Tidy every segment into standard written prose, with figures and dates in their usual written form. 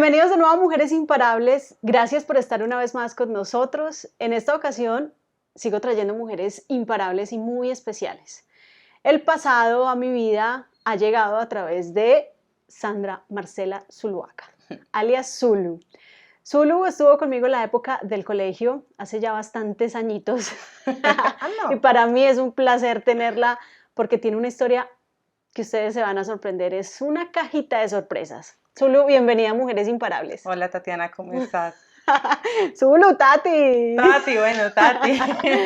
Bienvenidos de nuevo a Mujeres Imparables. Gracias por estar una vez más con nosotros. En esta ocasión sigo trayendo mujeres imparables y muy especiales. El pasado a mi vida ha llegado a través de Sandra Marcela Zuluaga, alias Zulu. Zulu estuvo conmigo en la época del colegio, hace ya bastantes añitos. No. Y para mí es un placer tenerla porque tiene una historia que ustedes se van a sorprender. Es una cajita de sorpresas. Zulu, bienvenida a Mujeres Imparables. Hola Tatiana, ¿cómo estás? Zulu, Tati. Tati, bueno, Tati.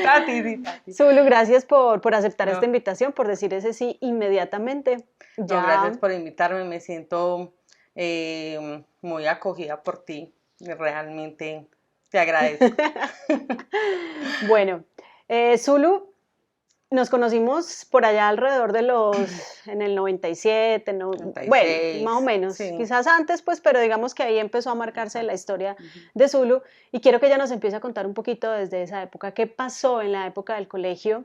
Tati, sí, Tati. Zulu, gracias por aceptar No. esta invitación, por decir ese sí inmediatamente. No, gracias por invitarme, me siento muy acogida por ti, realmente te agradezco. Bueno, Zulu, nos conocimos por allá alrededor de en el 97, 96, bueno, más o menos, sí. quizás antes, pues, pero digamos que ahí empezó a marcarse la historia de Zulu, y quiero que ella nos empiece a contar un poquito desde esa época, qué pasó en la época del colegio,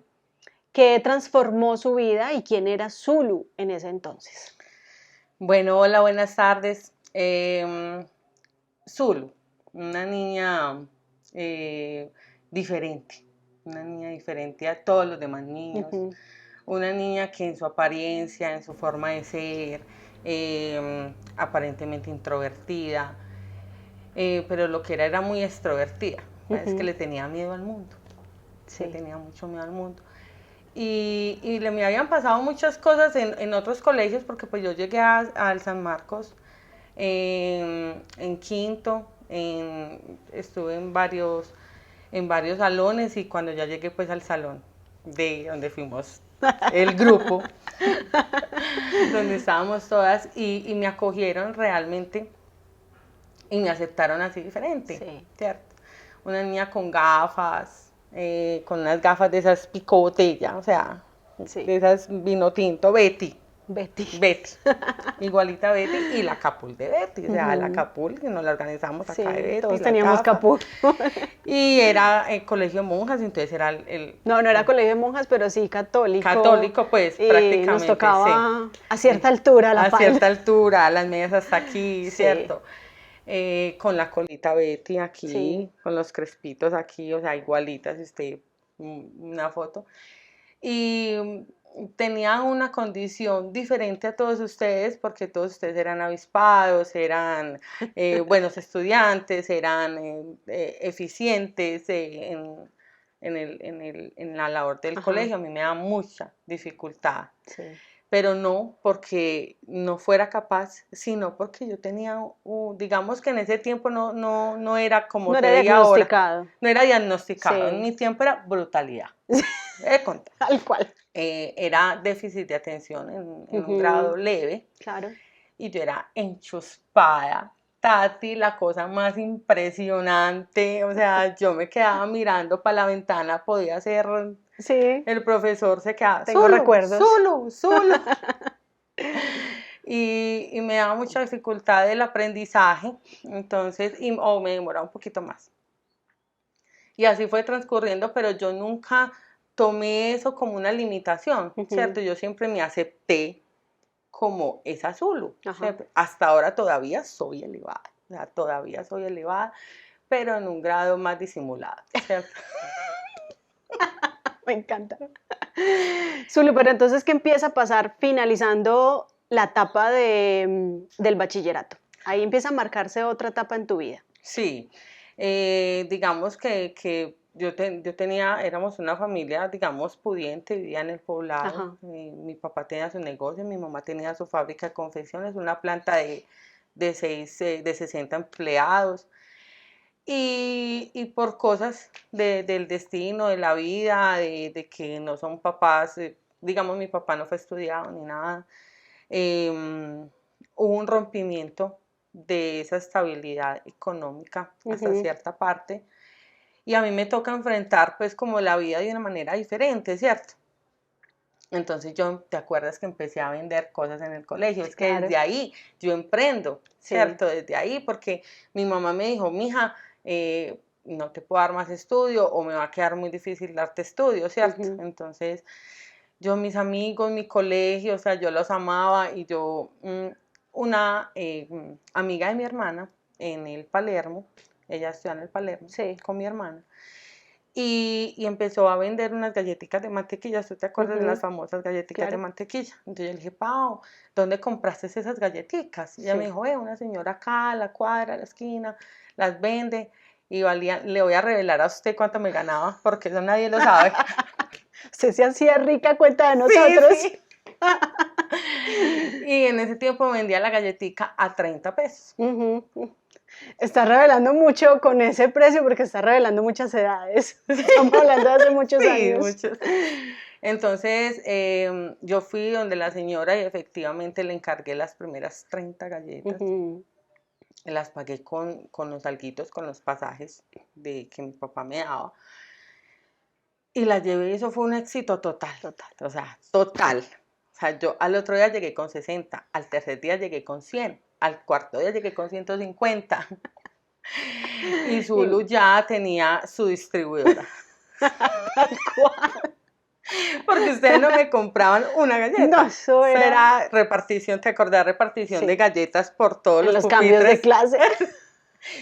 qué transformó su vida y quién era Zulu en ese entonces. Bueno, hola, buenas tardes. Zulu, una niña diferente, una niña diferente a todos los demás niños. Una niña que en su apariencia, en su forma de ser, aparentemente introvertida, pero lo que era muy extrovertida. Es que le tenía miedo al mundo. Sí. Le tenía mucho miedo al mundo. Y me habían pasado muchas cosas en otros colegios, porque pues yo llegué al San Marcos en quinto, estuve en varios salones, y cuando ya llegué pues al salón de donde fuimos el grupo, donde estábamos todas, y me acogieron realmente y me aceptaron así diferente, sí. ¿Cierto? Una niña con gafas, con unas gafas de esas pico botella, o sea, sí. De esas vino tinto, Betty, igualita a Betty, y la capul de Betty, o sea, la capul que nos la organizamos acá, sí, de Betty. Todos teníamos capul. Y era el colegio de monjas, entonces era No era colegio de monjas, pero sí católico. Católico, pues, prácticamente. Nos tocaba sí. A cierta altura la falda. A cierta altura, las medias hasta aquí, sí. ¿Cierto? Con la colita Betty aquí, sí. Con los crespitos aquí, o sea, igualitas, una foto. Y tenía una condición diferente a todos ustedes, porque todos ustedes eran avispados, eran buenos estudiantes, eran eficientes en la labor del colegio. A mí me da mucha dificultad. Sí. Pero no porque no fuera capaz, sino porque yo tenía, digamos que en ese tiempo no era como se veía ahora. No era diagnosticado, Sí. En mi tiempo era brutalidad. Tal cual. Era déficit de atención en un grado leve. Claro. Y yo era enchuspada. Tati, la cosa más impresionante, o sea, yo me quedaba mirando para la ventana, podía ser... Sí. El profesor se quedaba, tengo recuerdos. Zulu. y me daba mucha dificultad el aprendizaje, entonces, me demoraba un poquito más. Y así fue transcurriendo, pero yo nunca tomé eso como una limitación, ¿cierto? Yo siempre me acepté como esa Zulu. Hasta ahora todavía soy elevada, o sea, todavía soy elevada, pero en un grado más disimulado, ¿cierto? Me encanta. Zulu, pero entonces, ¿qué empieza a pasar finalizando la etapa del bachillerato? Ahí empieza a marcarse otra etapa en tu vida. Sí, digamos que yo tenía, éramos una familia, digamos, pudiente, vivía en el poblado. Mi papá tenía su negocio, mi mamá tenía su fábrica de confecciones, una planta de 60 empleados. Y por cosas del destino, de la vida, de que no son papás, digamos, mi papá no fue estudiado ni nada, hubo un rompimiento de esa estabilidad económica hasta cierta parte, y a mí me toca enfrentar pues como la vida de una manera diferente, ¿cierto? Entonces ¿te acuerdas que empecé a vender cosas en el colegio? Es que claro. Desde ahí yo emprendo, ¿cierto? Sí. Desde ahí, porque mi mamá me dijo, mija, no te puedo dar más estudio, o me va a quedar muy difícil darte estudio, ¿cierto? Entonces, yo, mis amigos, mi colegio, o sea, yo los amaba, y yo, una amiga de mi hermana, en el Palermo, ella estudiaba en el Palermo Sí. con mi hermana, y empezó a vender unas galletitas de mantequilla. ¿Tú te acuerdas de las famosas galletitas de Claro. mantequilla? Entonces yo le dije, Pau, ¿dónde compraste esas galletitas? Y ella me dijo, una señora acá, a la cuadra, a la esquina, las vende, y valía, le voy a revelar a usted cuánto me ganaba, porque eso nadie lo sabe. Usted se hacía rica a cuenta de nosotros. Sí. Y en ese tiempo vendía la galletica a 30 pesos. Está revelando mucho con ese precio porque está revelando muchas edades. Estamos hablando de hace muchos años. Muchos. Entonces yo fui donde la señora y efectivamente le encargué las primeras 30 galletas. Las pagué con los alguitos, con los pasajes que mi papá me daba. Y las llevé y eso fue un éxito total. O sea, total. O sea, yo al otro día llegué con 60, al tercer día llegué con 100, al cuarto día llegué con 150. Y Zulu ya tenía su distribuidora. Porque ustedes no me compraban una galleta. No, eso era repartición, ¿te acordás? Repartición de galletas por todos los cambios de clase.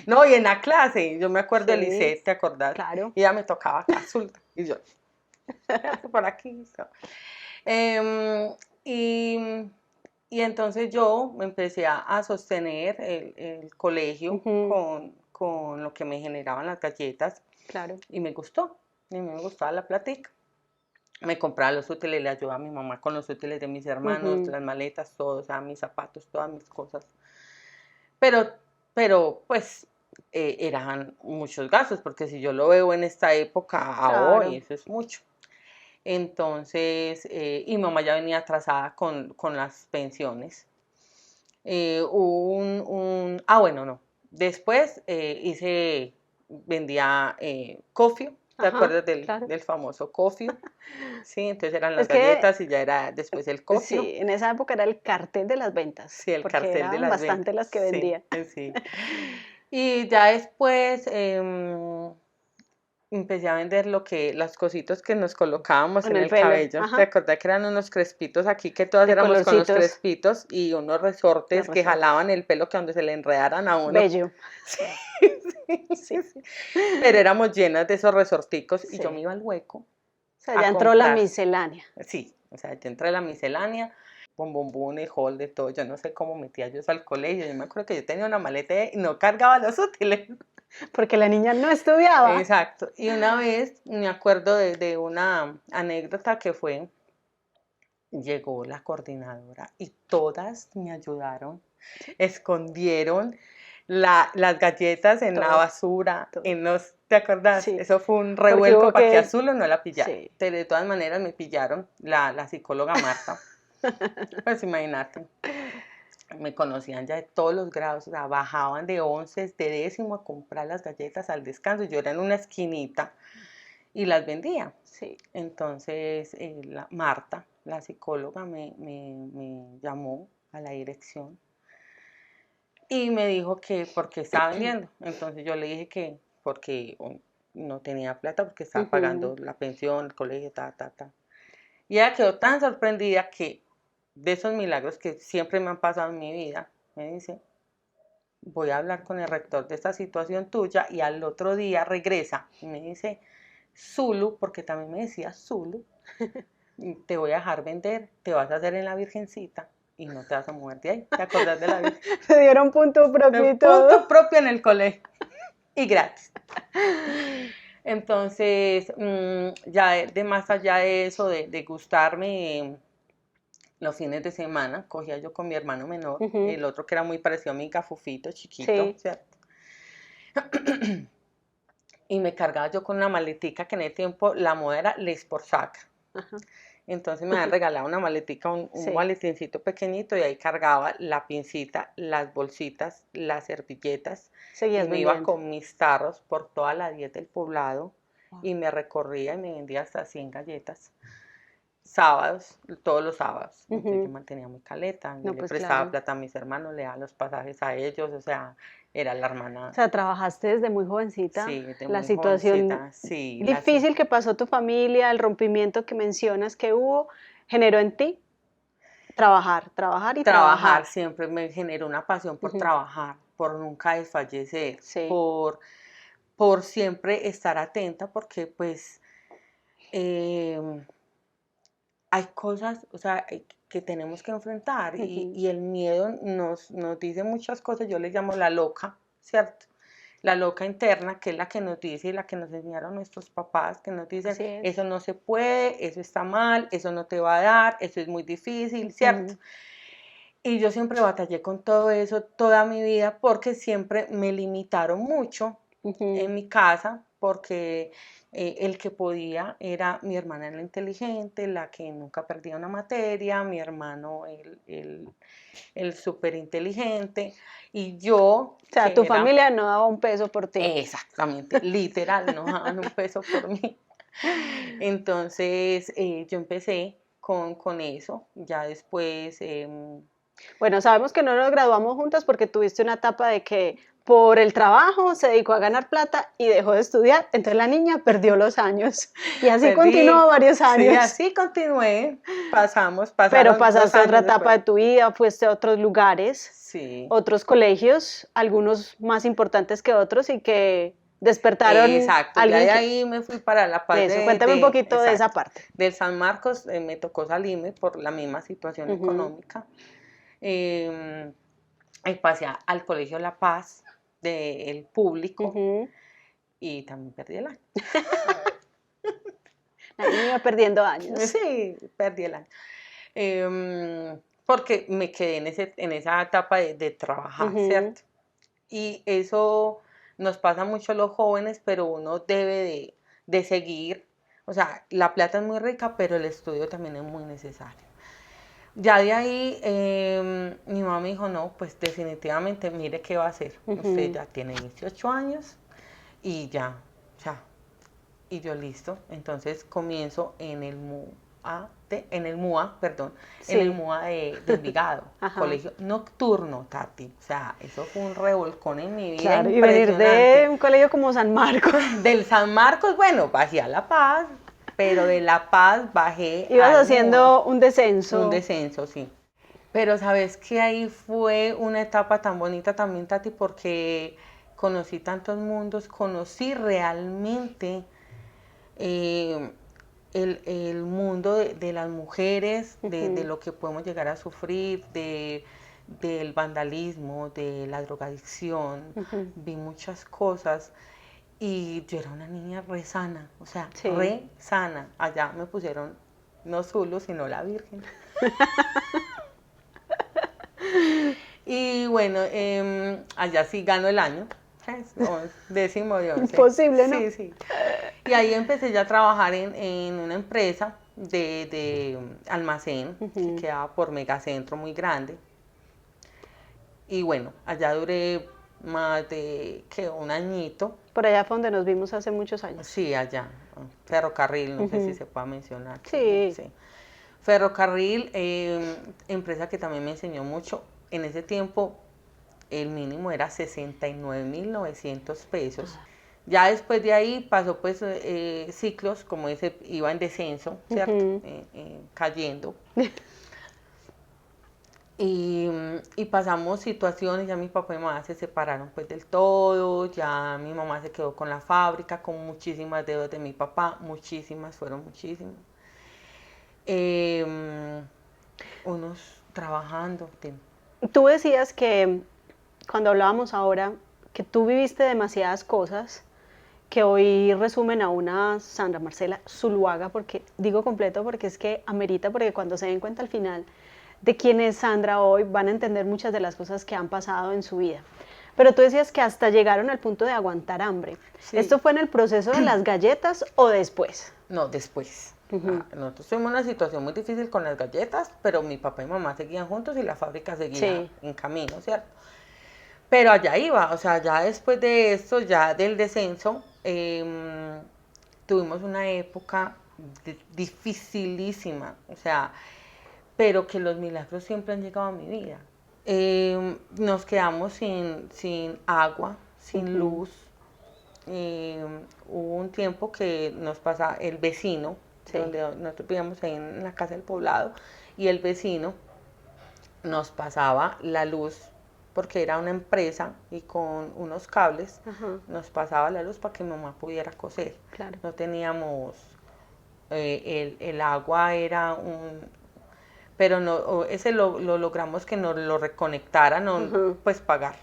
No, y en la clase, yo me acuerdo de Lisette, ¿te acordás? Claro. Y ella me tocaba acá, y yo, por aquí. Y entonces yo me empecé a sostener el colegio con lo que me generaban las galletas. Claro. Y me gustó, me gustaba la plática. Me compraba los útiles, le ayudaba a mi mamá con los útiles de mis hermanos, las maletas, todo, o sea, mis zapatos, todas mis cosas. Pero pues eran muchos gastos, porque si yo lo veo en esta época, a hoy, eso es mucho. Entonces, y mi mamá ya venía atrasada con las pensiones. Después vendía Cofio. ¿Te acuerdas del famoso Cofio? Sí, entonces eran las galletas y ya era después el Cofio. Sí, en esa época era el cartel de las ventas. Sí, el cartel de las ventas. Bastante las que vendía. Sí. Y ya después empecé a vender las cositos que nos colocábamos en el cabello. ¿Te acordás que eran unos crespitos aquí, que todas éramos con los crespitos y unos resortes que jalaban el pelo que donde se le enredaran a uno? Bello. Sí. Pero éramos llenas de esos resorticos y yo me iba al hueco. O sea, ya entró la miscelánea. Sí, o sea, ya entré la miscelánea, bombones, hall, de todo. Yo no sé cómo metía yo eso al colegio. Yo me acuerdo que yo tenía una maleta y no cargaba los útiles. Porque la niña no estudiaba. Exacto. Y una vez me acuerdo de una anécdota que fue, llegó la coordinadora y todas me ayudaron, escondieron las galletas en la basura, en los, ¿te acordás? Sí. Eso fue un revuelco para que a Zulo no la pillara. Sí. De todas maneras me pillaron la psicóloga Marta. Pues imagínate. Me conocían ya de todos los grados, o sea, bajaban de 11, de décimo a comprar las galletas al descanso. Yo era en una esquinita y las vendía. Sí. Entonces, Marta, la psicóloga, me llamó a la dirección y me dijo que porque estaba vendiendo. Entonces yo le dije que porque no tenía plata, porque estaba pagando la pensión, el colegio, Y ella quedó tan sorprendida que de esos milagros que siempre me han pasado en mi vida, me dice, voy a hablar con el rector de esta situación tuya, y al otro día regresa y me dice, Zulu, porque también me decía Zulu, te voy a dejar vender, te vas a hacer en la Virgencita y no te vas a mover de ahí. ¿Te acordás de la Virgen? Se dieron punto propio y todo. Punto propio en el colegio y gratis. Entonces, ya de más allá de eso, de gustarme, los fines de semana cogía yo con mi hermano menor, el otro que era muy parecido a mi gafufito, chiquito, ¿cierto? Y me cargaba yo con una maletica que en el tiempo la moda era Les Porsac. Entonces me habían regalado una maletica, un maletincito pequeñito, y ahí cargaba la pincita, las bolsitas, las servilletas. Y me iba con mis tarros por toda la 10 del poblado y me recorría y me vendía hasta 100 galletas. Sábados, todos los sábados. Entonces yo mantenía mi caleta, yo le prestaba plata a mis hermanos, le daba los pasajes a ellos, o sea, era la hermana. O sea, trabajaste desde muy jovencita. Sí, desde la muy situación jovencita, difícil que pasó tu familia, el rompimiento que mencionas que hubo, generó en ti trabajar y trabajar. Siempre me generó una pasión por trabajar. por nunca desfallecer, Sí. por siempre estar atenta, porque pues hay cosas, o sea, que tenemos que enfrentar y el miedo nos dice muchas cosas. Yo le llamo la loca, ¿cierto? La loca interna, que es la que nos dice y la que nos enseñaron nuestros papás, que nos dicen, eso no se puede, eso está mal, eso no te va a dar, eso es muy difícil, ¿cierto? Y yo siempre batallé con todo eso toda mi vida porque siempre me limitaron mucho en mi casa, porque el que podía era mi hermana la inteligente, la que nunca perdía una materia, mi hermano el súper inteligente, y yo... O sea, tu familia no daba un peso por ti. Exactamente, literal, no daban un peso por mí. Entonces yo empecé con eso, ya después... Bueno, sabemos que no nos graduamos juntas porque tuviste una etapa de que por el trabajo se dedicó a ganar plata y dejó de estudiar, entonces la niña perdió los años y así continuó varios años. Sí, así continué, pasaron Pero pasaste a otra etapa de tu vida, fuiste a otros lugares, sí, otros colegios, algunos más importantes que otros y que despertaron. Exacto, ya de ahí me fui para La Paz. Eso, cuéntame un poquito de esa parte. Del San Marcos me tocó salirme por la misma situación económica. Pasé al Colegio La Paz del público y también perdí el año. La niña iba perdiendo años. Sí, perdí el año. Porque me quedé en esa etapa de trabajar, ¿cierto? Y eso nos pasa mucho a los jóvenes, pero uno debe de seguir. O sea, la plata es muy rica, pero el estudio también es muy necesario. Ya de ahí mi mamá me dijo, no, pues definitivamente mire qué va a hacer. Usted ya tiene 18 años y ya, y yo listo. Entonces comienzo en el MUA de Envigado, colegio nocturno, Tati. O sea, eso fue un revolcón en mi vida. Claro, y venir de un colegio como San Marcos. Del San Marcos, bueno, bajé a La Paz, pero de La Paz bajé. Ibas haciendo un descenso. Un descenso, sí. Pero sabes que ahí fue una etapa tan bonita también, Tati, porque conocí tantos mundos, conocí realmente el mundo de las mujeres, de lo que podemos llegar a sufrir, del vandalismo, de la drogadicción. Vi muchas cosas y yo era una niña re sana, o sea, re sana. Allá me pusieron no Zulu, sino la Virgen. Y bueno, allá sí gano el año, 10º de 11. Imposible, ¿no? Sí, sí. Y ahí empecé ya a trabajar en una empresa de almacén que quedaba por Megacentro, muy grande. Y bueno, allá duré más de un añito. Por allá fue donde nos vimos hace muchos años. Sí, allá. Ferrocarril, no sé si se puede mencionar. Sí. Ferrocarril, empresa que también me enseñó mucho. En ese tiempo el mínimo era 69.900 pesos. Ya después de ahí pasó pues ciclos, como ese iba en descenso, ¿cierto? Cayendo. Y pasamos situaciones, ya mi papá y mamá se separaron pues del todo, ya mi mamá se quedó con la fábrica, con muchísimas deudas de mi papá, fueron muchísimas. Unos trabajando. Tú decías que cuando hablábamos ahora, que tú viviste demasiadas cosas que hoy resumen a una Sandra Marcela Zuluaga, porque digo completo porque es que amerita, porque cuando se den cuenta al final de quién es Sandra hoy, van a entender muchas de las cosas que han pasado en su vida. Pero tú decías que hasta llegaron al punto de aguantar hambre. Sí. ¿Esto fue en el proceso de las galletas o después? No, después. Nosotros tuvimos una situación muy difícil con las galletas, pero mi papá y mamá seguían juntos y la fábrica seguía en camino, ¿cierto? Pero allá iba, o sea, ya después de esto, ya del descenso, tuvimos una época dificilísima, o sea, pero que los milagros siempre han llegado a mi vida. Nos quedamos sin agua, sin luz. Hubo un tiempo que nos pasa el vecino, donde nosotros vivíamos ahí en la casa del poblado, y el vecino nos pasaba la luz porque era una empresa y con unos cables Ajá. nos pasaba la luz para que mi mamá pudiera coser. Claro. No teníamos, el agua era un, pero no, ese lo logramos que nos lo reconectaran, Ajá. pues pagar.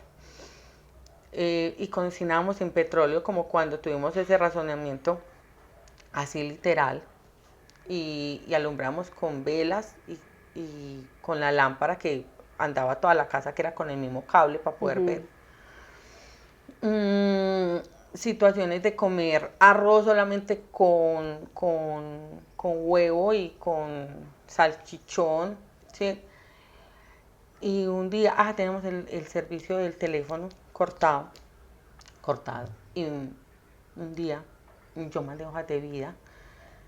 Y cocinábamos sin petróleo, como cuando tuvimos ese razonamiento, así literal, y alumbramos con velas y con la lámpara que andaba toda la casa, que era con el mismo cable para poder ver. Situaciones de comer arroz solamente con huevo y con salchichón, ¿sí? Y un día, tenemos el servicio del teléfono cortado. Y un día yo mandé hojas de vida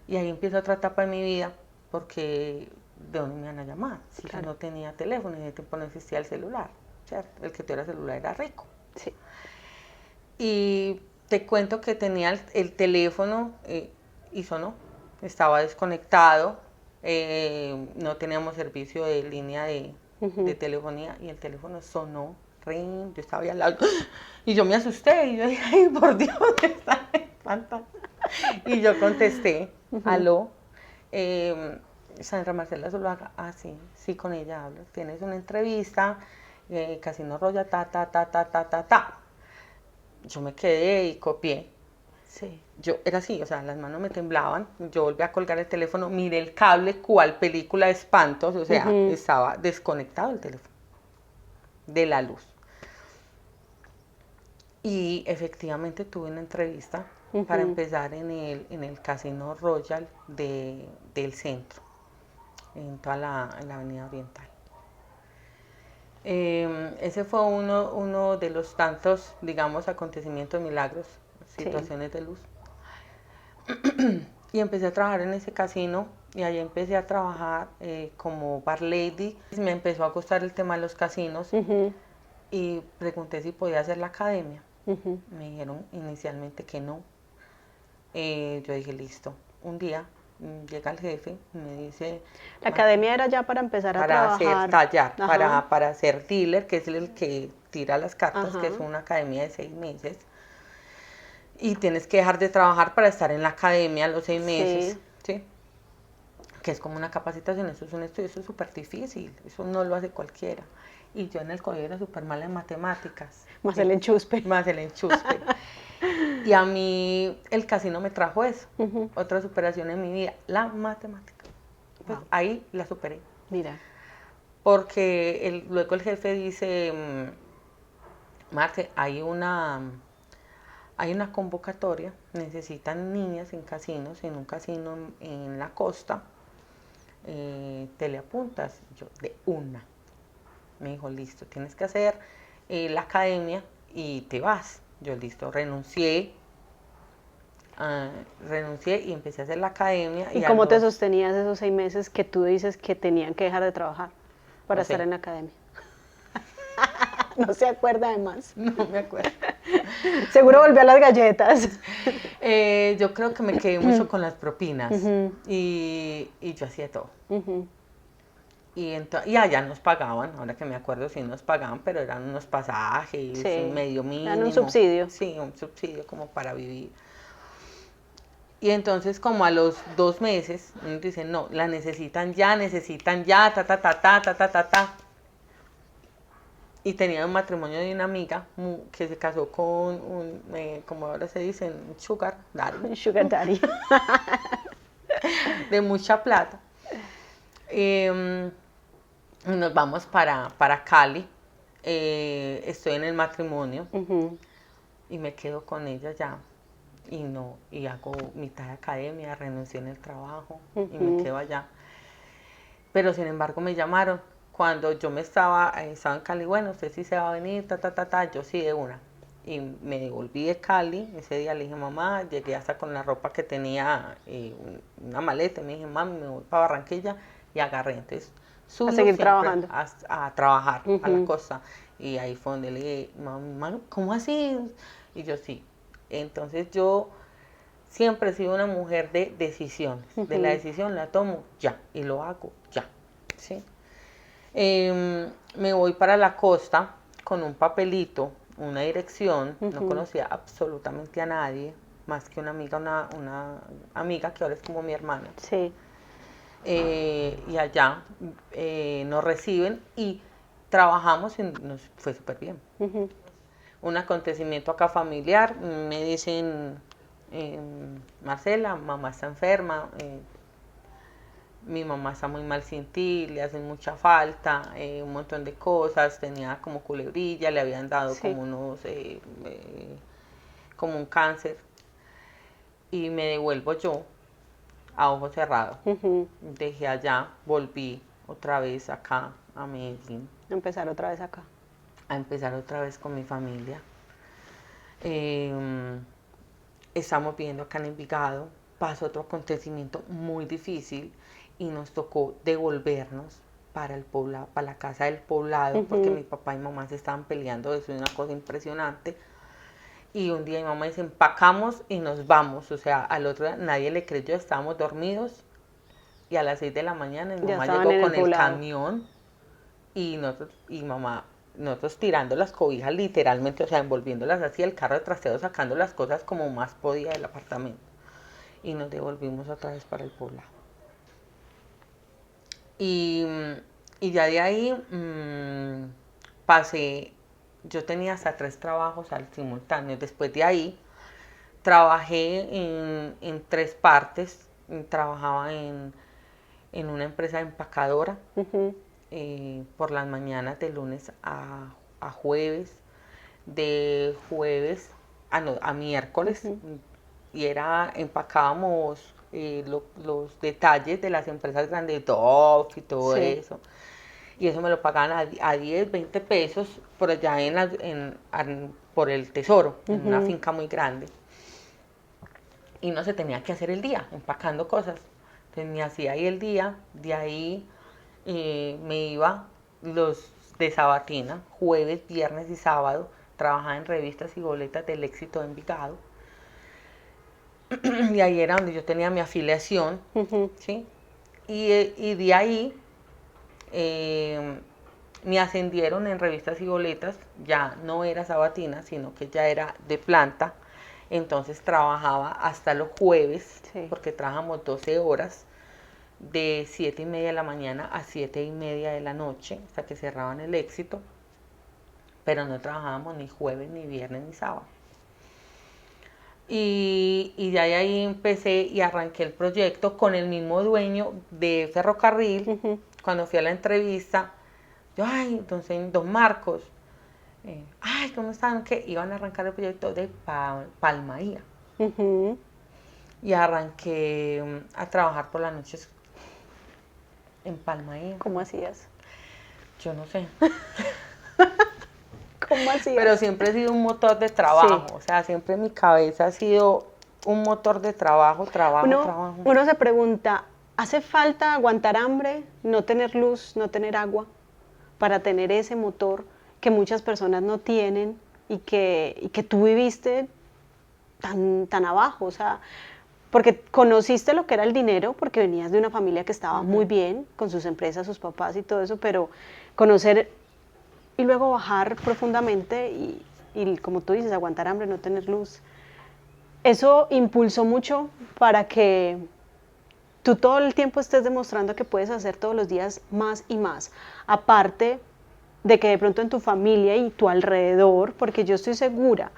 y ahí empieza otra etapa de mi vida, porque ¿de dónde me van a llamar? Si claro, yo no tenía teléfono y en ese tiempo no existía el celular, ¿cierto? El que tuviera celular era rico. Sí. Y te cuento que tenía el teléfono y sonó, estaba desconectado, no teníamos servicio de línea de telefonía y el teléfono sonó, ring, yo estaba ahí al lado y yo me asusté y yo dije, ay, por Dios, me está espantando. Y yo contesté, aló, Sandra Marcela Zuluaga, sí, con ella hablo, tienes una entrevista, Casino Royal, ta. Yo me quedé y copié. Sí. Yo era así, o sea, las manos me temblaban, yo volví a colgar el teléfono, miré el cable, cual película de espantos, o sea, estaba desconectado el teléfono de la luz. Y efectivamente tuve una entrevista para empezar en el Casino Royal del centro, en toda la avenida Oriental. Ese fue uno de los tantos, digamos, acontecimientos, milagros, situaciones de luz. Y empecé a trabajar en ese casino y allí empecé a trabajar como bar lady. Me empezó a gustar el tema de los casinos y pregunté si podía hacer la academia. Me dijeron inicialmente que no. Yo dije, listo. Un día llega el jefe y me dice... La academia era ya para empezar a trabajar. Para hacer tallar, para ser dealer, que es el que tira las cartas, que es una academia de 6 meses. Y tienes que dejar de trabajar para estar en la academia a los 6 meses, ¿sí? Que es como una capacitación, eso es un estudio, eso es súper difícil, eso no lo hace cualquiera. Y yo en el colegio era súper mala en matemáticas. Más el enchuspe. Más el enchuspe. Y a mí el casino me trajo eso, otra superación en mi vida, la matemática. Pues ahí la superé. Mira. Porque luego el jefe dice, Marte, hay una convocatoria, necesitan niñas en casinos, en un casino en la costa, te le apuntas. Yo, de una. Me dijo, listo, tienes que hacer la academia y te vas. Yo, listo, renuncié y empecé a hacer la academia. ¿Y cómo te sostenías esos 6 meses que tú dices que tenían que dejar de trabajar para estar en la academia? No se acuerda además. No me acuerdo. Seguro volvió a las galletas. Yo creo que me quedé mucho con las propinas y yo hacía todo. Y allá nos pagaban, ahora que me acuerdo sí nos pagaban, pero eran unos pasajes, medio mínimo. Eran un subsidio. Sí, un subsidio como para vivir. Y entonces como a los 2 meses, dicen, no, la necesitan ya, ta. Y tenía un matrimonio de una amiga que se casó con como ahora se dice, un sugar daddy. Sugar daddy. De mucha plata. Nos vamos para Cali. Estoy en el matrimonio y me quedo con ella ya. Y hago mitad de academia, renuncié en el trabajo y me quedo allá. Pero sin embargo me llamaron. Cuando yo estaba en Cali, bueno, usted sí se va a venir, yo sí de una. Y me devolví de Cali, ese día le dije, mamá, llegué hasta con la ropa que tenía, una maleta, me dije, mami, me voy para Barranquilla y agarré. Entonces, a seguir trabajando. A trabajar a la costa. Y ahí fue donde le dije, mamá, ¿cómo así? Y yo sí. Entonces yo siempre he sido una mujer de decisiones. De la decisión la tomo ya y lo hago ya. ¿Sí? Me voy para la costa con un papelito, una dirección, no conocía absolutamente a nadie, más que una amiga que ahora es como mi hermana. Sí. Y allá nos reciben y trabajamos y nos fue súper bien. Un acontecimiento acá familiar, me dicen, Marcela, mamá está enferma, mi mamá está muy mal sin ti, le hacen mucha falta, un montón de cosas, tenía como culebrilla, le habían dado Sí. como como un cáncer, y me devuelvo yo a ojo cerrado. Dejé allá, volví otra vez acá a Medellín. Empezar otra vez acá. A empezar otra vez con mi familia. Estamos viendo acá en Envigado, pasó otro acontecimiento muy difícil y nos tocó devolvernos para el poblado, para la casa del poblado, porque mi papá y mamá se estaban peleando, eso es una cosa impresionante. Y un día mi mamá dice, empacamos y nos vamos. O sea, al otro día nadie le creyó, estábamos dormidos. Y a las 6 de la mañana mi mamá llegó con el camión y nosotros tirando las cobijas literalmente, o sea, envolviéndolas así, el carro de trasteo sacando las cosas como más podía del apartamento. Y nos devolvimos otra vez para el poblado. Y ya de ahí pasé, yo tenía hasta 3 trabajos al simultáneo. Después de ahí trabajé en 3 partes. Trabajaba en una empresa empacadora por las mañanas de lunes a jueves, de jueves a miércoles. Y empacábamos los detalles de las empresas grandes, Dove y todo eso. Y eso me lo pagaban a 10, 20 pesos por allá por el Tesoro, en una finca muy grande. Y no se tenía que hacer el día, empacando cosas. Entonces me hacía ahí el día, de ahí me iba los de sabatina, jueves, viernes y sábado, trabajaba en revistas y boletas del Éxito de Envigado. Y ahí era donde yo tenía mi afiliación, ¿sí? Y de ahí me ascendieron en revistas y boletas, ya no era sabatina, sino que ya era de planta. Entonces trabajaba hasta los jueves, porque trabajamos 12 horas, de 7:30 de la mañana a 7:30 de la noche, hasta que cerraban el Éxito. Pero no trabajábamos ni jueves, ni viernes, ni sábado. Y de ahí empecé y arranqué el proyecto con el mismo dueño de ferrocarril. Cuando fui a la entrevista, yo, entonces, don Marcos, ¿cómo están? Que iban a arrancar el proyecto de Palmaía. Y arranqué a trabajar por las noches en Palmaía. ¿Cómo hacías? Yo no sé. ¿Cómo hacías? Pero siempre he sido un motor de trabajo, o sea, siempre mi cabeza ha sido un motor de trabajo. Uno se pregunta, ¿hace falta aguantar hambre, no tener luz, no tener agua, para tener ese motor que muchas personas no tienen y que tú viviste tan abajo? O sea, porque conociste lo que era el dinero, porque venías de una familia que estaba muy bien, con sus empresas, sus papás y todo eso, pero conocer y luego bajar profundamente y como tú dices, aguantar hambre, no tener luz. Eso impulsó mucho para que tú todo el tiempo estés demostrando que puedes hacer todos los días más y más. Aparte de que de pronto en tu familia y tu alrededor, porque yo estoy segura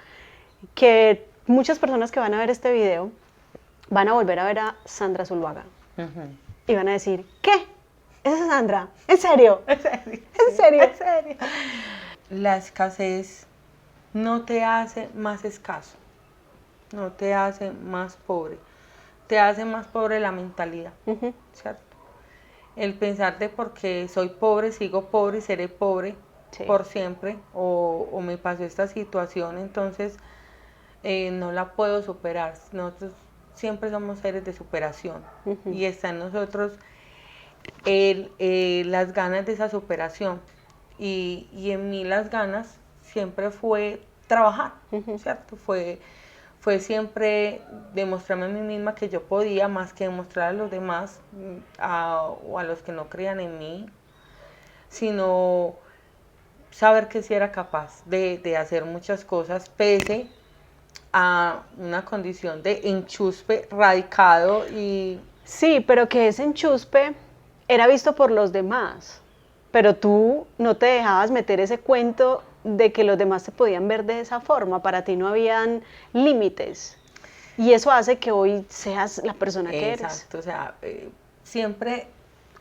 que muchas personas que van a ver este video van a volver a ver a Sandra Zuluaga y van a decir, ¿qué? ¿Esa es Sandra? ¿En serio? ¿En serio? ¿En serio? ¿En serio? La escasez no te hace más escaso, no te hace más pobre, te hace más pobre la mentalidad, ¿cierto? El pensar de porque soy pobre, sigo pobre y seré pobre por siempre, o me pasó esta situación, entonces no la puedo superar. Nosotros siempre somos seres de superación y está en nosotros las ganas de esa superación, y en mí las ganas siempre fue trabajar, ¿cierto? Fue siempre demostrarme a mí misma que yo podía, más que demostrar a los demás o a los que no creían en mí, sino saber que sí era capaz de hacer muchas cosas pese a una condición de enchuspe radicado y Sí, pero que ese enchuspe era visto por los demás, pero tú no te dejabas meter ese cuento de que los demás te podían ver de esa forma, para ti no habían límites. Y eso hace que hoy seas la persona que eres. exacto, o sea, siempre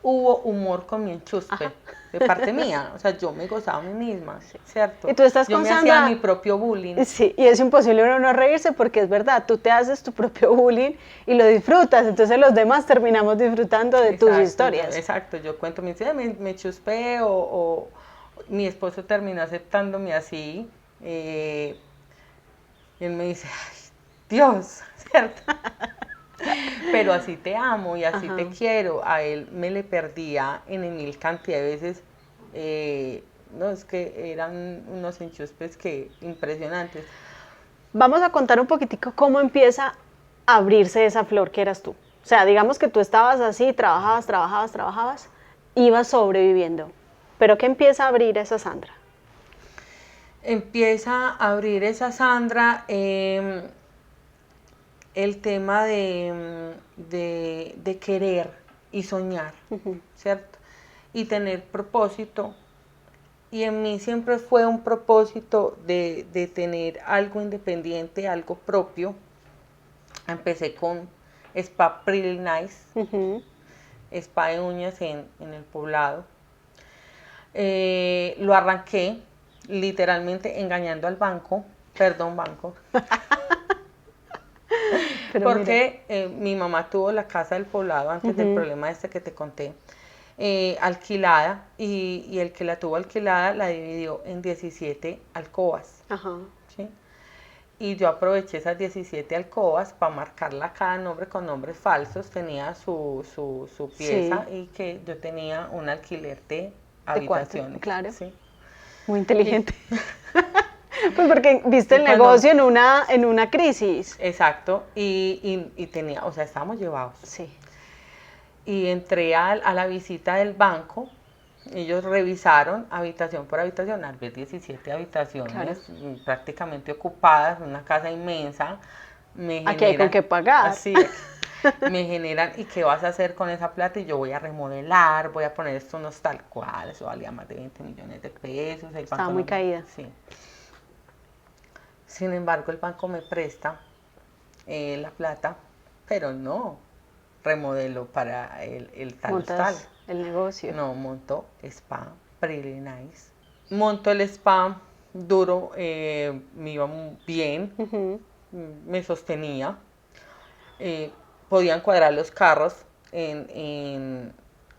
hubo humor con mi enchuspe, Ajá. de parte mía, o sea, yo me gozaba a mí misma, Sí. ¿cierto? Y tú estás Yo con me hacía Sandra. mi propio bullying. Sí, y es imposible uno no reírse porque es verdad, tú te haces tu propio bullying y lo disfrutas, entonces los demás terminamos disfrutando de tus historias. Exacto, yo cuento mi historia, me chuspé o mi esposo terminó aceptándome así, y él me dice, ay, Dios, ¿cierto? Pero así te amo y así te Ajá. quiero. A él me le perdía en mil cantidad de veces. No, es que eran unos enchuspes que impresionantes. Vamos a contar un poquitico cómo empieza a abrirse esa flor que eras tú. O sea, digamos que tú estabas así, trabajabas, ibas sobreviviendo. Pero ¿qué empieza a abrir esa Sandra? Empieza a abrir esa Sandra el tema de querer y soñar, ¿cierto? Y tener propósito. Y en mí siempre fue un propósito de tener algo independiente, algo propio. Empecé con Spa Pretty Nice, spa de uñas en el Poblado. Lo arranqué literalmente engañando al banco, perdón banco, Pero porque mi mamá tuvo la casa del Poblado antes del problema este que te conté, alquilada, y el que la tuvo alquilada la dividió en 17 alcobas. Ajá. ¿Sí? Y yo aproveché esas 17 alcobas para marcarla cada nombre con nombres falsos, tenía su pieza, Sí. y que yo tenía un alquiler de De cuarto, habitaciones. claro. ¿Sí? Muy inteligente. Pues porque viste Y el cuando, negocio en una crisis. exacto, y tenía, o sea, estábamos llevados. Sí. Y entré a la visita del banco, ellos revisaron habitación por habitación, al ver 17 habitaciones Claro. prácticamente ocupadas, una casa inmensa, me Aquí hay con generan, qué pagar. así, me generan, ¿y qué vas a hacer con esa plata? Y yo voy a remodelar, voy a poner esto unos tal cual, eso valía más de 20 millones de pesos. El Estaba banco muy no, caída. sí. Sin embargo, el banco me presta la plata, pero no remodelo para el tal hostal. Montas el negocio. No, monto spa, pretty nice. Monto el spa, duro, me iba muy bien, me sostenía. Podían cuadrar los carros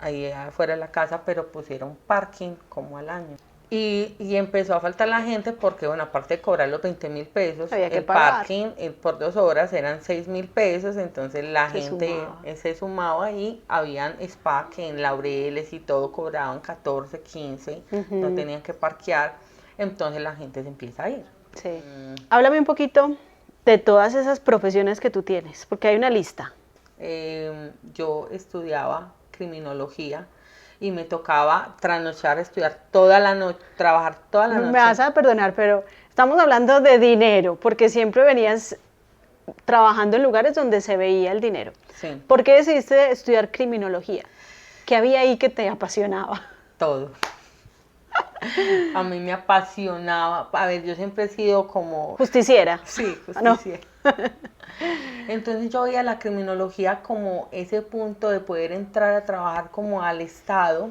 ahí afuera de la casa, pero pusieron parking como al año. Y empezó a faltar la gente porque, bueno, aparte de cobrar los 20.000 pesos, Había que el pagar. parking por 2 horas eran 6.000 pesos, entonces la Se gente sumaba. se sumaba, y habían spa que en Laureles y todo cobraban 14, 15, no tenían que parquear, entonces la gente se empieza a ir. Sí. Háblame un poquito de todas esas profesiones que tú tienes, porque hay una lista. Yo estudiaba criminología y me tocaba trasnochar, estudiar toda la noche, trabajar toda la noche. Me vas a perdonar, pero estamos hablando de dinero, porque siempre venías trabajando en lugares donde se veía el dinero. Sí. ¿Por qué decidiste estudiar criminología? ¿Qué había ahí que te apasionaba? Todo. A mí me apasionaba. A ver, yo siempre he sido como... Justiciera. Sí, No. justiciera. Entonces yo veía la criminología como ese punto de poder entrar a trabajar como al Estado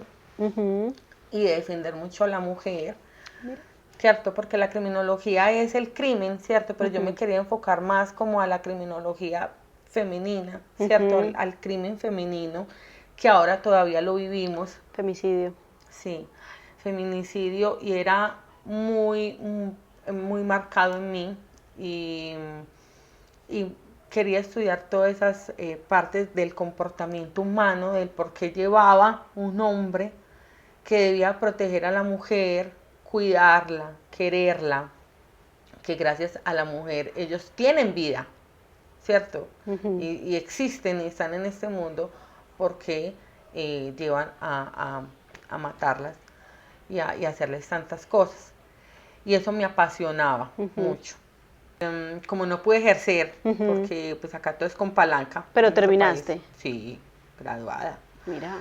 y de defender mucho a la mujer. Mira. ¿Cierto? Porque la criminología es el crimen, ¿cierto? Pero yo me quería enfocar más como a la criminología femenina, ¿cierto? Al crimen femenino, que ahora todavía lo vivimos. Femicidio. Sí, feminicidio, y era muy, muy marcado en mí, y quería estudiar todas esas partes del comportamiento humano, del por qué llevaba un hombre que debía proteger a la mujer, cuidarla, quererla, que gracias a la mujer ellos tienen vida, ¿cierto? Y existen y están en este mundo porque llevan a matarlas. y hacerles tantas cosas. Y eso me apasionaba mucho. Como no pude ejercer, porque pues acá todo es con palanca. Pero terminaste. País, sí, graduada. Mira.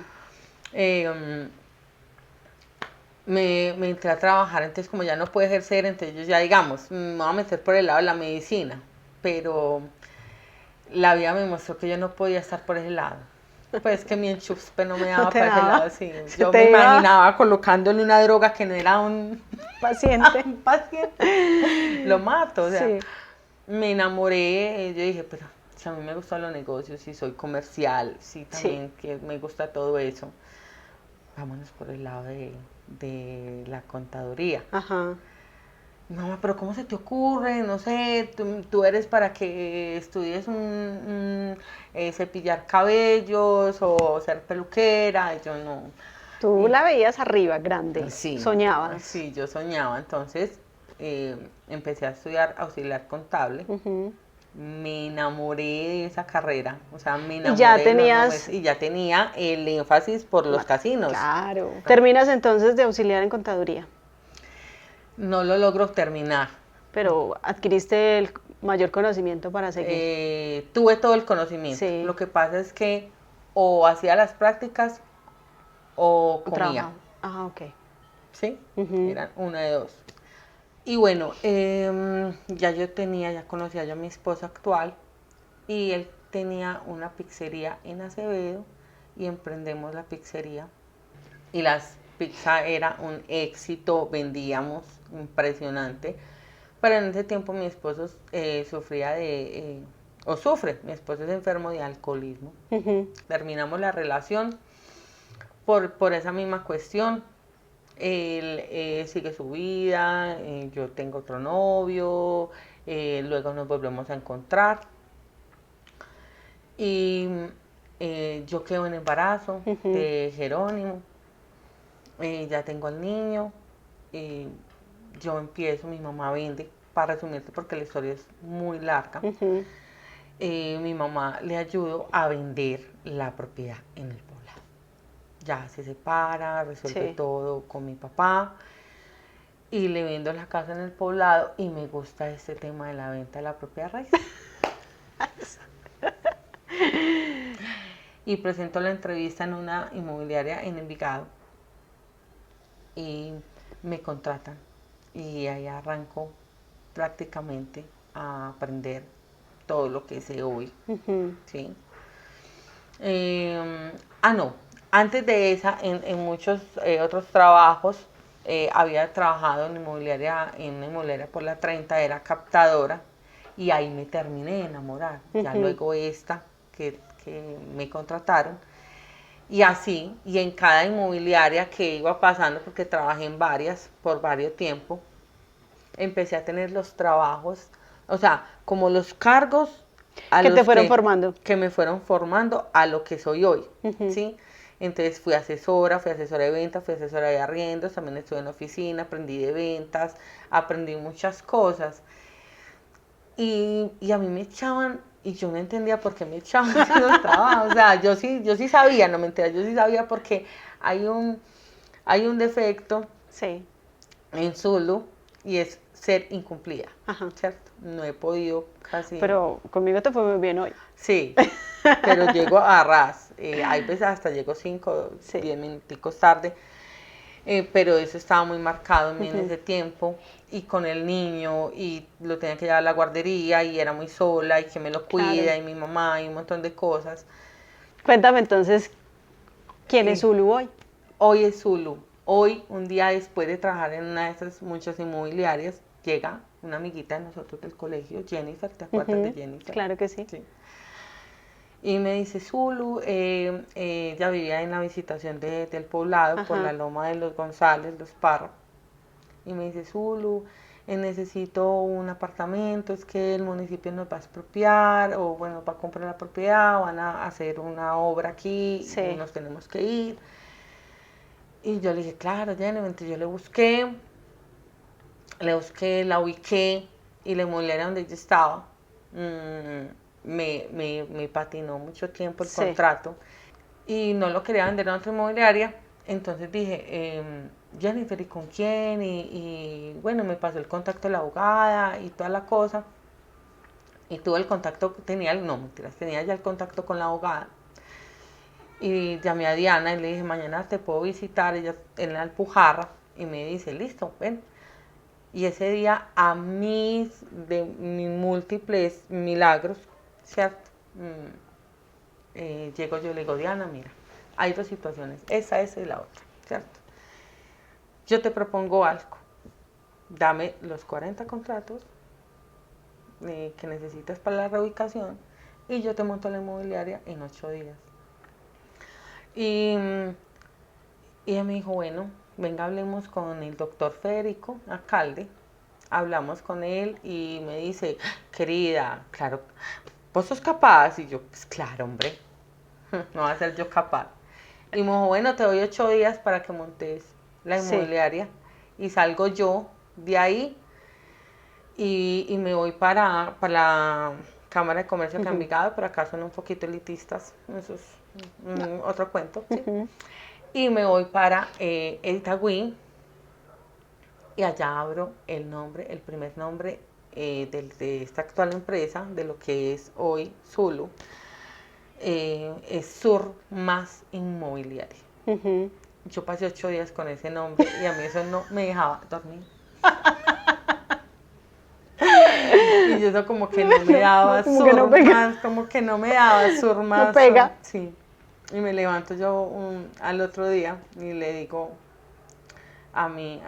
Me entré a trabajar, entonces como ya no pude ejercer, entonces yo ya digamos, me voy a meter por el lado de la medicina, pero la vida me mostró que yo no podía estar por ese lado. Pues que mi enchuspe no me daba ¿No te para ese daba? lado, sí. ¿Se Yo te me iba? imaginaba colocándole una droga que no era un Paciente. un paciente. Lo mato, o sea. Sí. Me enamoré, yo dije, pero si a mí me gustan los negocios, si soy comercial, sí también que me gusta todo eso. Vámonos por el lado de la contaduría. Ajá. Mamá, pero ¿cómo se te ocurre? No sé, tú eres para que estudies cepillar cabellos o ser peluquera. Y yo no. Tú la veías arriba, grande. Sí, Soñabas. sí, yo soñaba. Entonces empecé a estudiar auxiliar contable. Me enamoré de esa carrera, o sea, me Y ya enamoré de los tenías... números y ya tenía el énfasis por los casinos. Claro. Terminas entonces de auxiliar en contaduría, No lo logro terminar. pero adquiriste el mayor conocimiento para seguir. Tuve todo el conocimiento. Sí. Lo que pasa es que o hacía las prácticas o comía. Trabajaba. Ah, ok. ¿Sí? Eran una de dos. Y bueno, ya conocía yo a mi esposo actual y él tenía una pizzería en Acevedo y emprendemos la pizzería. Y las pizzas era un éxito, vendíamos impresionante. Pero en ese tiempo mi esposo sufría o sufre, mi esposo es enfermo de alcoholismo. Terminamos la relación por esa misma cuestión. Él sigue su vida, yo tengo otro novio, luego nos volvemos a encontrar y yo quedo en embarazo de Jerónimo, ya tengo al niño, yo empiezo, mi mamá vende, para resumirte porque la historia es muy larga, mi mamá le ayudó a vender la propiedad en el poblado. Ya se separa, resuelve todo con mi papá y le vendo la casa en el poblado y me gusta este tema de la venta de la propia raíz. Y presento la entrevista en una inmobiliaria en Envigado y me contratan y ahí arranco prácticamente a aprender todo lo que sé hoy. ¿Sí? No, antes de esa, en muchos otros trabajos, había trabajado en una inmobiliaria por la 30, era captadora, y ahí me terminé de enamorar. Ya luego esta, que me contrataron, y así, y en cada inmobiliaria que iba pasando, porque trabajé en varias por varios tiempos, empecé a tener los trabajos, o sea, como los cargos que te fueron formando. Que me fueron formando a lo que soy hoy, ¿sí? Entonces fui asesora de ventas, fui asesora de arriendos, también estuve en oficina, aprendí de ventas, aprendí muchas cosas. Y a mí me echaban, y yo no entendía por qué me echaban de los trabajos. O sea, yo sí sabía, no me enteré, yo sí sabía porque hay un defecto en Zulu y es ser incumplida, ¿cierto? No he podido casi... Pero conmigo te fue muy bien hoy. Sí, pero llego a ras. Hay veces hasta llego 5, 10 minuticos tarde. Pero eso estaba muy marcado en mí en ese tiempo. Y con el niño, y lo tenía que llevar a la guardería, y era muy sola, y que me lo cuida, y mi mamá, y un montón de cosas. Cuéntame entonces, ¿quién es Zulu hoy? Hoy es Zulu. Hoy, un día después de trabajar en una de esas muchas inmobiliarias, llega una amiguita de nosotros del colegio, Jennifer, ¿te acuerdas de Jennifer? Claro que sí. Y me dice, Zulu, ella vivía en la visitación del poblado por la loma de los González, los Parra. Y me dice, Zulu, necesito un apartamento, es que el municipio nos va a expropiar, o bueno, va a comprar la propiedad, van a hacer una obra aquí, y nos tenemos que ir. Y yo le dije, claro, Jenny, entonces yo le busqué, la ubiqué, y la inmobiliaria donde yo estaba, me patinó mucho tiempo el contrato y no lo quería vender a otra inmobiliaria, entonces dije, Jennifer, ¿y con quién? Y bueno, me pasó el contacto de la abogada y toda la cosa. Y tuve el contacto, no, mentiras, tenía ya el contacto con la abogada. Y llamé a Diana y le dije, mañana te puedo visitar, ella en la Alpujarra. Y me dice, listo, ven. Y ese día, de mis múltiples milagros, ¿cierto? Llego yo y le digo, Diana, mira, hay dos situaciones, esa y la otra, ¿cierto? Yo te propongo algo, dame los 40 contratos que necesitas para la reubicación y yo te monto la inmobiliaria en 8 días. Y ella me dijo, bueno, venga, hablemos con el doctor Federico, alcalde. Hablamos con él y me dice, querida, claro, vos sos capaz. Y yo, pues claro, hombre, no va a ser yo capaz. Y me dijo, bueno, te doy 8 días para que montes la inmobiliaria. Y salgo yo de ahí y me voy para la Cámara de Comercio de Envigado, pero acá son un poquito elitistas, eso es otro cuento, ¿sí? Y me voy para el Itagüí y allá abro el primer nombre de esta actual empresa, de lo que es hoy Zulu, es Sur Más Inmobiliaria. Yo pasé 8 días con ese nombre y a mí eso no me dejaba dormir. Y eso como que no me daba como que no me daba Sur Más. No pega. Sí. Y me levanto yo al otro día y le digo a mi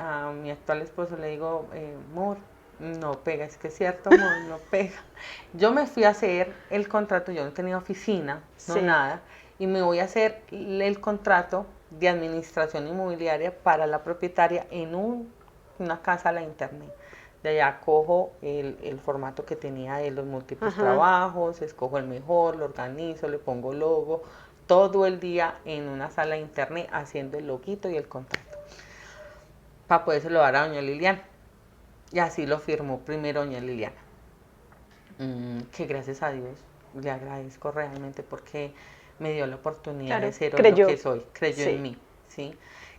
actual esposo, le digo, amor, no pega, es que es cierto, amor, no pega. Yo me fui a hacer el contrato, yo no tenía oficina, no nada, y me voy a hacer el contrato de administración inmobiliaria para la propietaria en una casa a la internet. De allá cojo el formato que tenía de los múltiples trabajos, escojo el mejor, lo organizo, le pongo logo, todo el día en una sala de internet haciendo el loguito y el contrato para podérselo dar a doña Liliana. Y así lo firmó primero doña Liliana. Que gracias a Dios le agradezco realmente porque me dio la oportunidad de ser lo que soy, creyó en mí, ¿sí?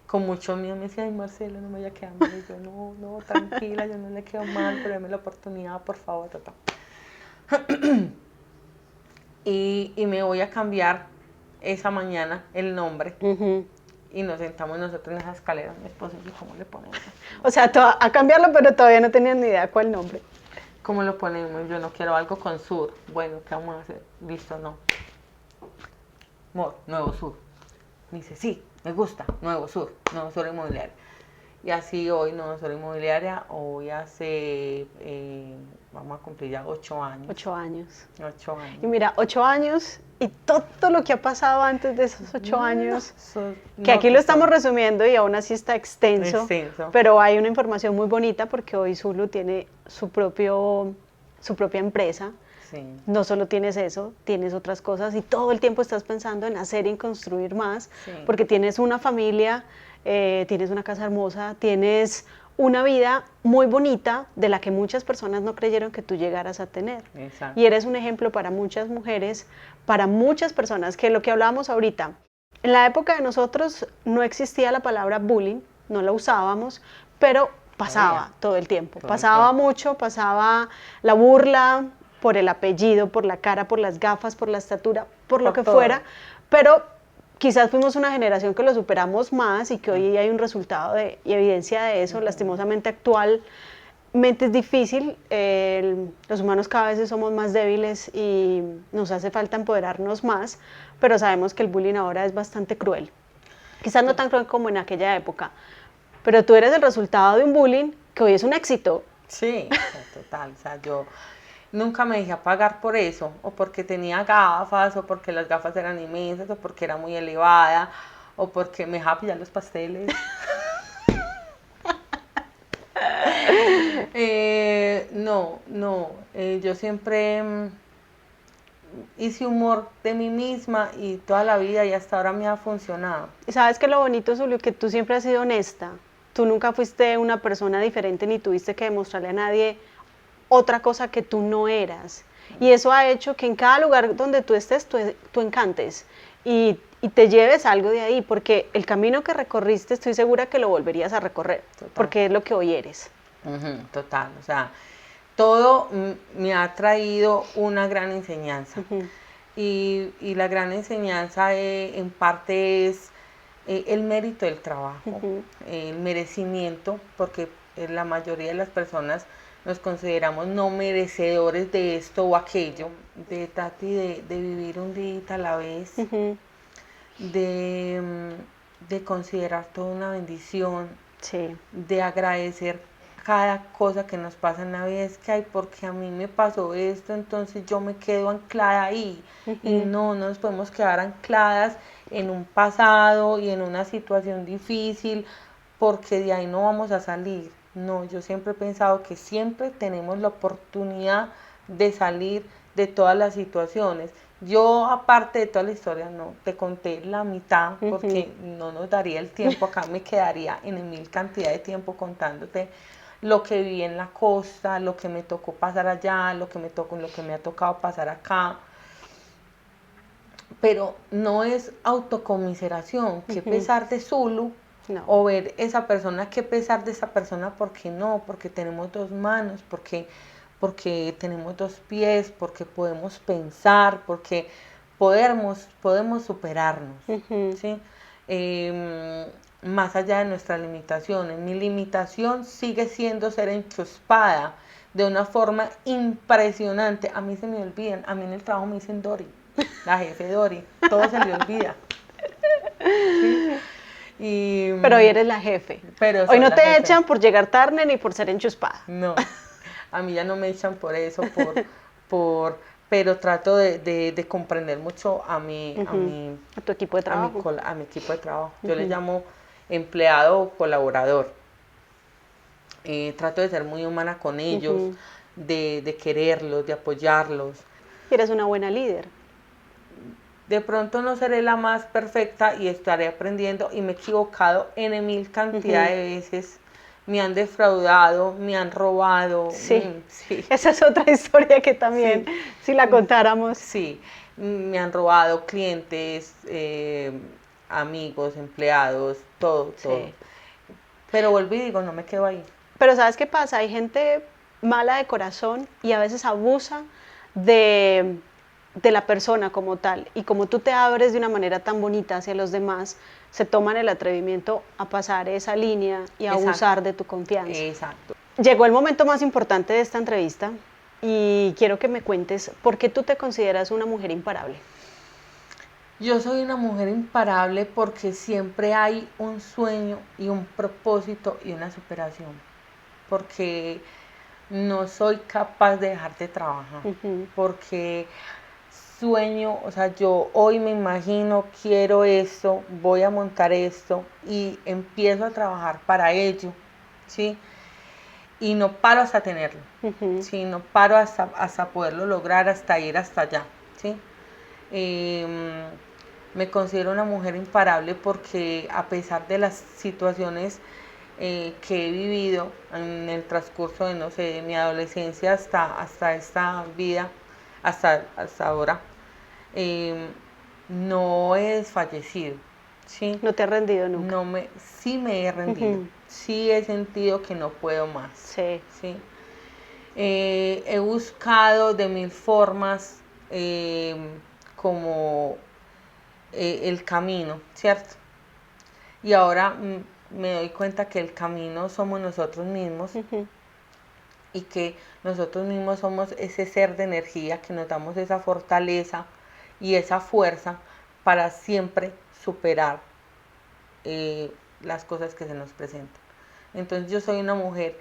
Con mucho miedo me decía, ay Marcelo, no me vaya a quedar mal. Y yo, no, tranquila, yo no le quedo mal, pero dame la oportunidad, por favor, y me voy a cambiar esa mañana el nombre. Y nos sentamos nosotros en esa escalera, mi esposo y yo, ¿cómo le ponemos? O sea, a cambiarlo, pero todavía no tenían ni idea cuál nombre. ¿Cómo lo ponemos? Yo no quiero algo con Sur. Bueno, ¿qué vamos a hacer? Listo, no. Amor, Nuevo Sur. Me dice, sí, me gusta, Nuevo Sur Inmobiliaria. Y así hoy, Nuevo Sur Inmobiliaria, hoy hace, vamos a cumplir ya 8 años. 8 años. 8 años. Y mira, 8 años y todo lo que ha pasado antes de esos 8 años, que aquí lo estamos resumiendo y aún así está extenso, pero hay una información muy bonita porque hoy Zulu tiene su propia empresa. Sí. No solo tienes eso, tienes otras cosas y todo el tiempo estás pensando en hacer y en construir más, porque tienes una familia, tienes una casa hermosa, tienes una vida muy bonita de la que muchas personas no creyeron que tú llegaras a tener. Exacto. Y eres un ejemplo para muchas mujeres, para muchas personas, que lo que hablábamos ahorita, en la época de nosotros no existía la palabra bullying, no la usábamos, pero pasaba todo el tiempo, pasaba mucho, pasaba la burla por el apellido, por la cara, por las gafas, por la estatura, por lo que fuera, pero quizás fuimos una generación que lo superamos más y que hoy hay un resultado y evidencia de eso. Lastimosamente actualmente es difícil, los humanos cada vez somos más débiles y nos hace falta empoderarnos más, pero sabemos que el bullying ahora es bastante cruel. Quizás no tan cruel como en aquella época, pero tú eres el resultado de un bullying que hoy es un éxito. Sí, total, o sea, yo nunca me dejé pagar por eso, o porque tenía gafas, o porque las gafas eran inmensas, o porque era muy elevada, o porque me dejaba pillar los pasteles. Yo siempre hice humor de mí misma y toda la vida y hasta ahora me ha funcionado. Y sabes que lo bonito, Zulio, que tú siempre has sido honesta. Tú nunca fuiste una persona diferente ni tuviste que demostrarle a nadie otra cosa que tú no eras. Y eso ha hecho que en cada lugar donde tú estés, tú encantes. Y y te lleves algo de ahí, porque el camino que recorriste estoy segura que lo volverías a recorrer, total, porque es lo que hoy eres. Total, o sea, todo me ha traído una gran enseñanza. Y la gran enseñanza en parte es el mérito del trabajo, el merecimiento, porque la mayoría de las personas nos consideramos no merecedores de esto o aquello, de Tati, de vivir un día a la vez, de considerar toda una bendición, sí, de agradecer cada cosa que nos pasa en la vida. Es que, ay, porque a mí me pasó esto, entonces yo me quedo anclada ahí. Y no nos podemos quedar ancladas en un pasado y en una situación difícil, porque de ahí no vamos a salir. No, yo siempre he pensado que siempre tenemos la oportunidad de salir de todas las situaciones. Yo, aparte de toda la historia, no te conté la mitad porque no nos daría el tiempo. Acá me quedaría en mil cantidad de tiempo contándote lo que viví en la costa, lo que me tocó pasar allá, lo que me ha tocado pasar acá. Pero no es autocomiseración, qué pesar de Zulu, no, o ver esa persona, qué pesar de esa persona, porque no, porque tenemos dos manos, porque tenemos dos pies, porque podemos pensar, porque podemos superarnos, ¿sí? Más allá de nuestras limitaciones. Mi limitación sigue siendo ser enchuspada de una forma impresionante. A mí se me olvidan, a mí en el trabajo me dicen Dori, la jefe Dori, todo se le olvida. ¿Sí? Pero hoy eres la jefe. Pero hoy no te echan por llegar tarde ni por ser enchuspada. No, a mí ya no me echan por eso, pero trato de comprender mucho a tu equipo de trabajo. A mi equipo de trabajo. Yo le llamo empleado o colaborador. Trato de ser muy humana con ellos, de quererlos, de apoyarlos. Eres una buena líder. De pronto no seré la más perfecta y estaré aprendiendo y me he equivocado en mil cantidad de veces. Me han defraudado, me han robado. Sí, sí. Esa es otra historia que también, sí, si la contáramos. Sí, me han robado clientes, amigos, empleados, todo, sí, todo. Pero vuelvo y digo, no me quedo ahí. Pero ¿sabes qué pasa? Hay gente mala de corazón y a veces abusa de la persona como tal. Y como tú te abres de una manera tan bonita hacia los demás, se toman el atrevimiento a pasar esa línea y a abusar de tu confianza. Exacto. Llegó el momento más importante de esta entrevista y quiero que me cuentes por qué tú te consideras una mujer imparable. Yo soy una mujer imparable porque siempre hay un sueño y un propósito y una superación. Porque no soy capaz de dejar de trabajar. Porque sueño, o sea, yo hoy me imagino, quiero esto, voy a montar esto y empiezo a trabajar para ello, ¿sí? Y no paro hasta tenerlo, ¿sí? No paro hasta poderlo lograr, hasta ir hasta allá, ¿sí? Me considero una mujer imparable porque a pesar de las situaciones que he vivido en el transcurso de, no sé, de mi adolescencia hasta esta vida, hasta ahora, no he desfallecido, ¿sí? ¿No te has rendido nunca? Sí me he rendido, sí he sentido que no puedo más, sí. ¿sí? He buscado de mil formas como el camino, ¿cierto? Y ahora me doy cuenta que el camino somos nosotros mismos y que nosotros mismos somos ese ser de energía que nos damos esa fortaleza y esa fuerza para siempre superar las cosas que se nos presentan. Entonces yo soy una mujer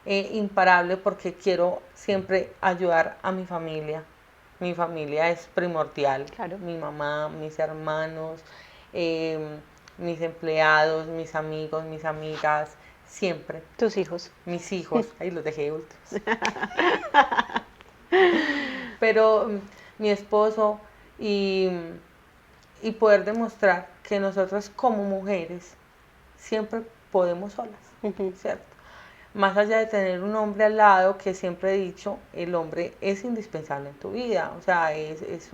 imparable porque quiero siempre ayudar a mi familia. Mi familia es primordial, claro. Mi mamá, mis hermanos, mis empleados, mis amigos, mis amigas, siempre. ¿Tus hijos? Mis hijos, ahí los dejé últimos. Pero mi esposo y poder demostrar que nosotras como mujeres siempre podemos solas, ¿cierto? Más allá de tener un hombre al lado, que siempre he dicho, el hombre es indispensable en tu vida, o sea, es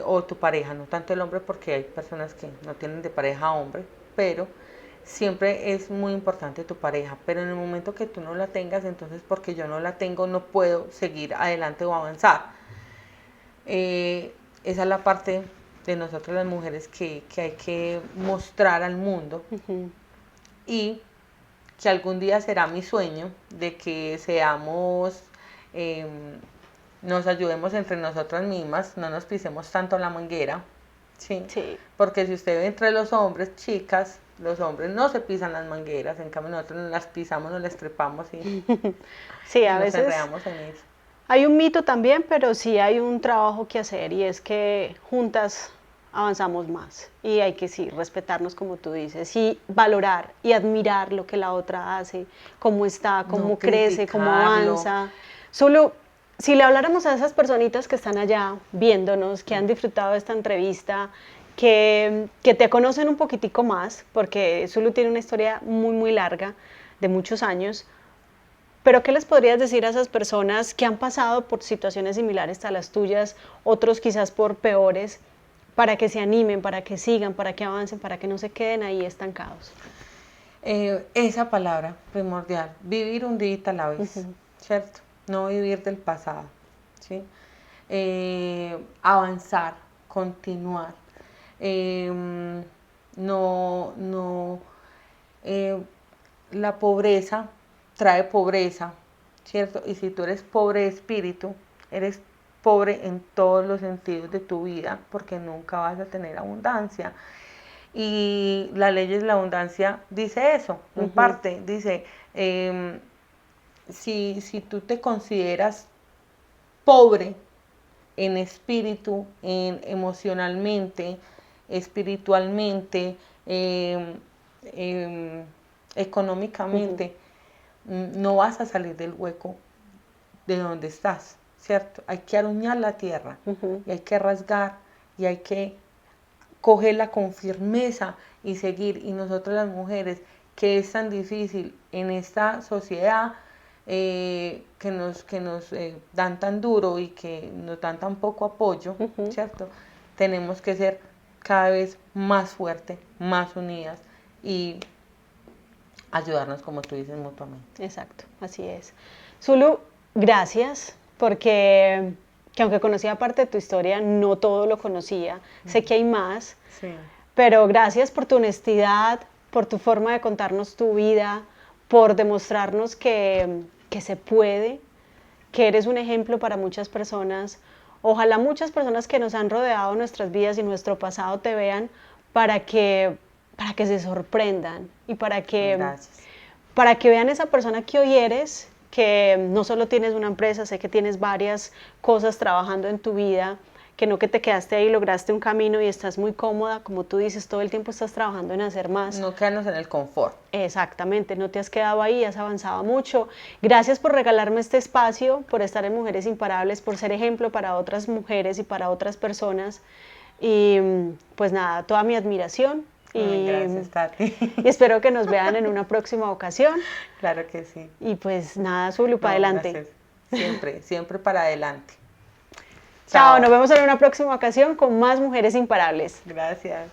o tu pareja, no tanto el hombre, porque hay personas que no tienen de pareja a hombre, pero siempre es muy importante tu pareja, pero en el momento que tú no la tengas, entonces porque yo no la tengo no puedo seguir adelante o avanzar. Esa es la parte de nosotras las mujeres que hay que mostrar al mundo. Y que algún día será mi sueño de que seamos, nos ayudemos entre nosotras mismas, no nos pisemos tanto la manguera, ¿sí? Sí. Porque si usted ve entre los hombres, chicas, los hombres no se pisan las mangueras, en cambio nosotros nos las pisamos, nos las trepamos y, Sí, a nos veces enredamos en eso. hay un mito también, pero sí hay un trabajo que hacer y es que juntas avanzamos más y hay que sí respetarnos como tú dices y valorar y admirar lo que la otra hace, cómo está, cómo No crece, cómo criticarlo. avanza. Solo si le habláramos a esas personitas que están allá viéndonos, que han disfrutado de esta entrevista, que te conocen un poquitico más, porque Zulu tiene una historia muy, muy larga, de muchos años, pero ¿qué les podrías decir a esas personas que han pasado por situaciones similares a las tuyas, otros quizás por peores, para que se animen, para que sigan, para que avancen, para que no se queden ahí estancados? Esa palabra primordial, vivir un día a la vez, ¿cierto? No vivir del pasado, ¿sí? Avanzar, continuar. La pobreza trae pobreza, ¿cierto? Y si tú eres pobre de espíritu, eres pobre en todos los sentidos de tu vida, porque nunca vas a tener abundancia. Y la ley de la abundancia dice eso, en parte, dice, si tú te consideras pobre en espíritu, emocionalmente, espiritualmente, económicamente, no vas a salir del hueco de donde estás, ¿cierto? Hay que aruñar la tierra y hay que rasgar y hay que cogerla con firmeza y seguir. Y nosotros las mujeres, que es tan difícil en esta sociedad, que nos dan tan duro y que nos dan tan poco apoyo, ¿cierto? Tenemos que ser cada vez más fuertes, más unidas y ayudarnos, como tú dices, mutuamente. Exacto, así es. Zulu, gracias, porque que aunque conocía parte de tu historia, no todo lo conocía. Sé que hay más, Sí. pero gracias por tu honestidad, por tu forma de contarnos tu vida, por demostrarnos que se puede, que eres un ejemplo para muchas personas. Ojalá muchas personas que nos han rodeado nuestras vidas y nuestro pasado te vean para que se sorprendan y Gracias. para que vean esa persona que hoy eres, que no solo tienes una empresa, sé que tienes varias cosas trabajando en tu vida, que no que te quedaste ahí, lograste un camino y estás muy cómoda, como tú dices, todo el tiempo estás trabajando en hacer más. No quedarnos en el confort. Exactamente, no te has quedado ahí, has avanzado mucho. Gracias por regalarme este espacio, por estar en Mujeres Imparables, por ser ejemplo para otras mujeres y para otras personas. Y pues nada, toda mi admiración. Gracias, Tati. Y espero que nos vean en una próxima ocasión. Claro que sí. Y pues nada, Zulu, para adelante. Gracias. Siempre, siempre para adelante. Chao, nos vemos en una próxima ocasión con más Mujeres Imparables. Gracias.